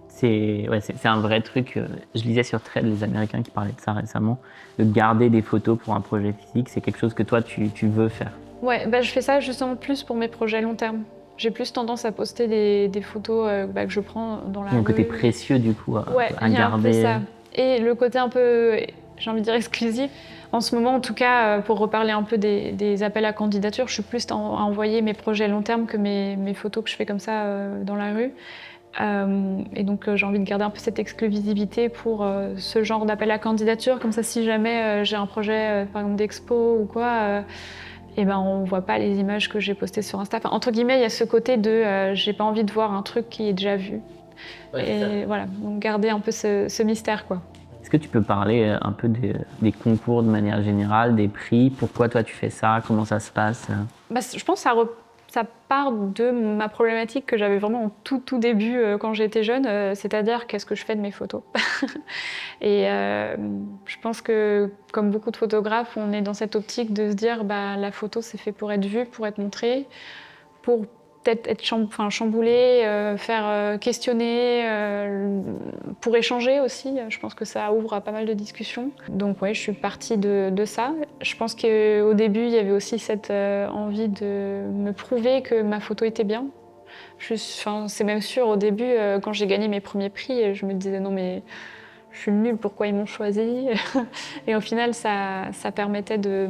c'est un vrai truc. Je lisais sur Thread les Américains qui parlaient de ça récemment, de garder des photos pour un projet physique. C'est quelque chose que toi, tu veux faire. Ouais, je fais ça justement plus pour mes projets long terme. J'ai plus tendance à poster des photos que je prends dans la Il y a un rue. côté précieux du coup à Il y a un peu garder. ça. Et le côté un peu, j'ai envie de dire exclusif. En ce moment, en tout cas, pour reparler un peu des appels à candidature, je suis plus à envoyer mes projets long terme que mes photos que je fais comme ça dans la rue. Et donc j'ai envie de garder un peu cette exclusivité pour ce genre d'appel à candidature. Comme ça, si jamais j'ai un projet, par exemple d'expo ou quoi, on voit pas les images que j'ai postées sur Insta. Enfin, entre guillemets, il y a ce côté de j'ai pas envie de voir un truc qui est déjà vu. Et voilà, donc garder un peu ce mystère, quoi. Est-ce que tu peux parler un peu des concours de manière générale, des prix? Pourquoi toi tu fais ça? Comment ça se passe? Je pense que ça part de ma problématique que j'avais vraiment au tout début quand j'étais jeune, c'est-à-dire qu'est-ce que je fais de mes photos. Et je pense que, comme beaucoup de photographes, on est dans cette optique de se dire la photo c'est fait pour être vue, pour être montrée, pour peut-être être chamboulé, faire questionner, pour échanger aussi. Je pense que ça ouvre à pas mal de discussions. Donc je suis partie de ça. Je pense qu'au début, il y avait aussi cette envie de me prouver que ma photo était bien. C'est même sûr, au début, quand j'ai gagné mes premiers prix, je me disais non mais je suis nulle, pourquoi ils m'ont choisie? Et au final, ça permettait de...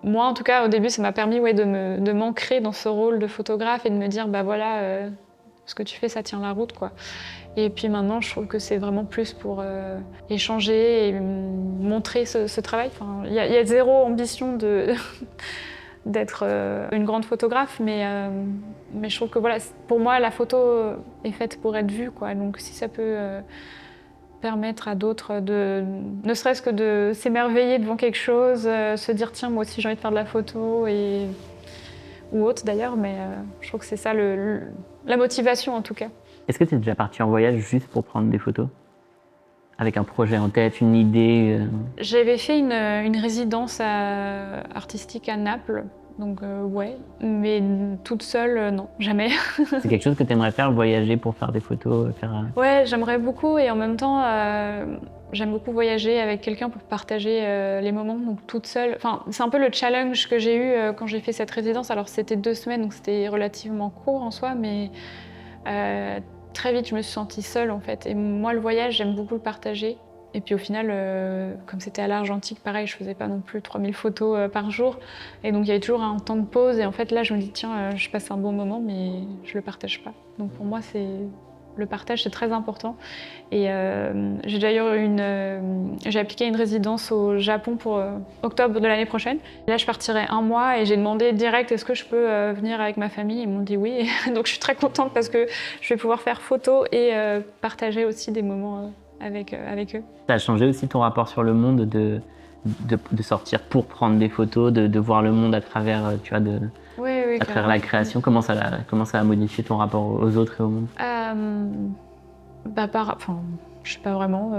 Moi, en tout cas, au début, ça m'a permis de m'ancrer dans ce rôle de photographe et de me dire, ce que tu fais, ça tient la route, quoi. Et puis maintenant, je trouve que c'est vraiment plus pour échanger et montrer ce travail. Enfin, il y a zéro ambition d'être une grande photographe, mais je trouve que pour moi, la photo est faite pour être vue, quoi. Donc si ça peut permettre à d'autres ne serait-ce que de s'émerveiller devant quelque chose, se dire tiens moi aussi j'ai envie de faire de la photo ou autre d'ailleurs, mais je trouve que c'est ça la motivation en tout cas. Est-ce que tu es déjà parti en voyage juste pour prendre des photos? Avec un projet en tête, une idée? J'avais fait une résidence artistique à Naples. Donc mais toute seule, non, jamais. C'est quelque chose que tu aimerais faire, voyager pour faire des photos, Ouais, j'aimerais beaucoup et en même temps, j'aime beaucoup voyager avec quelqu'un pour partager les moments, donc toute seule. Enfin, c'est un peu le challenge que j'ai eu quand j'ai fait cette résidence. Alors c'était 2 semaines, donc c'était relativement court en soi, mais très vite je me suis sentie seule en fait. Et moi le voyage, j'aime beaucoup le partager. Et puis au final, comme c'était à l'Argentique, pareil, je faisais pas non plus 3000 photos par jour. Et donc il y avait toujours un temps de pause. Et en fait là, je me dis, tiens, je passe un bon moment, mais je le partage pas. Donc pour moi, le partage, c'est très important. Et j'ai d'ailleurs j'ai appliqué une résidence au Japon pour octobre de l'année prochaine. Là, je partirai 1 mois et j'ai demandé direct est-ce que je peux venir avec ma famille. Ils m'ont dit oui. Donc je suis très contente parce que je vais pouvoir faire photo et partager aussi des moments avec eux. Ça a changé aussi ton rapport sur le monde de sortir pour prendre des photos, de voir le monde à travers, à travers la création. Comment ça a modifié ton rapport aux autres et au monde? Je sais pas vraiment.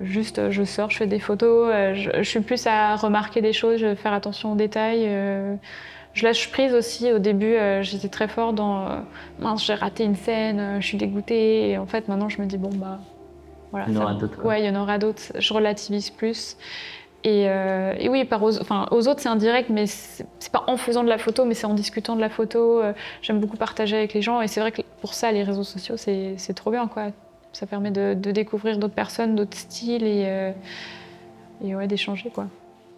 Juste, je sors, je fais des photos. Je suis plus à remarquer des choses, je vais faire attention aux détails. Je lâche prise aussi. Au début, j'étais très fort dans mince, j'ai raté une scène, je suis dégoûtée. Et en fait, maintenant, je me dis voilà, il y en aura d'autres. Ouais, il y en aura d'autres. Je relativise plus. Et oui, aux autres, c'est indirect, mais c'est pas en faisant de la photo, mais c'est en discutant de la photo. J'aime beaucoup partager avec les gens. Et c'est vrai que pour ça, les réseaux sociaux, c'est trop bien, quoi. Ça permet de découvrir d'autres personnes, d'autres styles et d'échanger, quoi.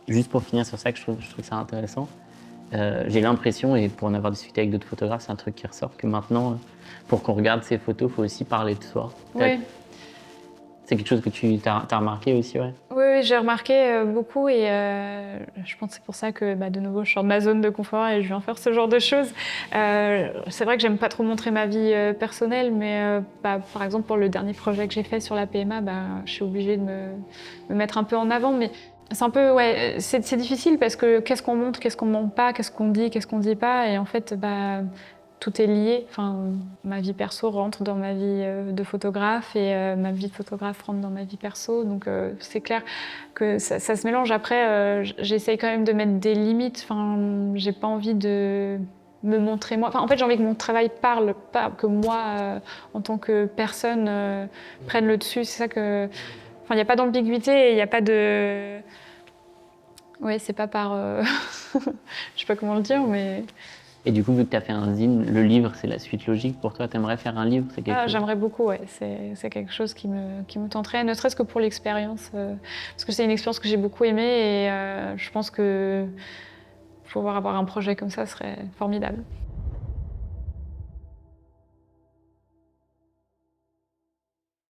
Juste pour finir sur ça, que je trouve ça intéressant. J'ai l'impression, et pour en avoir discuté avec d'autres photographes, c'est un truc qui ressort, que maintenant, pour qu'on regarde ces photos, il faut aussi parler de soi. Oui. C'est quelque chose que tu as remarqué aussi, ouais. Oui, j'ai remarqué beaucoup et je pense que c'est pour ça que de nouveau je sors de ma zone de confort et je viens faire ce genre de choses. C'est vrai que j'aime pas trop montrer ma vie personnelle, mais par exemple pour le dernier projet que j'ai fait sur la PMA, je suis obligée de me mettre un peu en avant. Mais c'est un peu, ouais, c'est difficile parce que qu'est-ce qu'on montre, qu'est-ce qu'on montre pas, qu'est-ce qu'on dit pas, et en fait, tout est lié. Enfin, ma vie perso rentre dans ma vie de photographe et ma vie de photographe rentre dans ma vie perso. Donc c'est clair que ça se mélange. Après, j'essaye quand même de mettre des limites. Enfin, j'ai pas envie de me montrer moi. Enfin, en fait, j'ai envie que mon travail parle, pas que moi, en tant que personne, prenne le dessus. C'est ça que. Enfin, il n'y a pas d'ambiguïté et il n'y a pas de. Oui, c'est pas par. Je sais pas comment le dire, mais. Et du coup, vu que tu as fait un zine, le livre, c'est la suite logique pour toi? T'aimerais faire un livre? C'est quelque chose... J'aimerais beaucoup, ouais. C'est quelque chose qui me tenterait, ne serait-ce que pour l'expérience. Parce que c'est une expérience que j'ai beaucoup aimée et je pense que pouvoir avoir un projet comme ça serait formidable.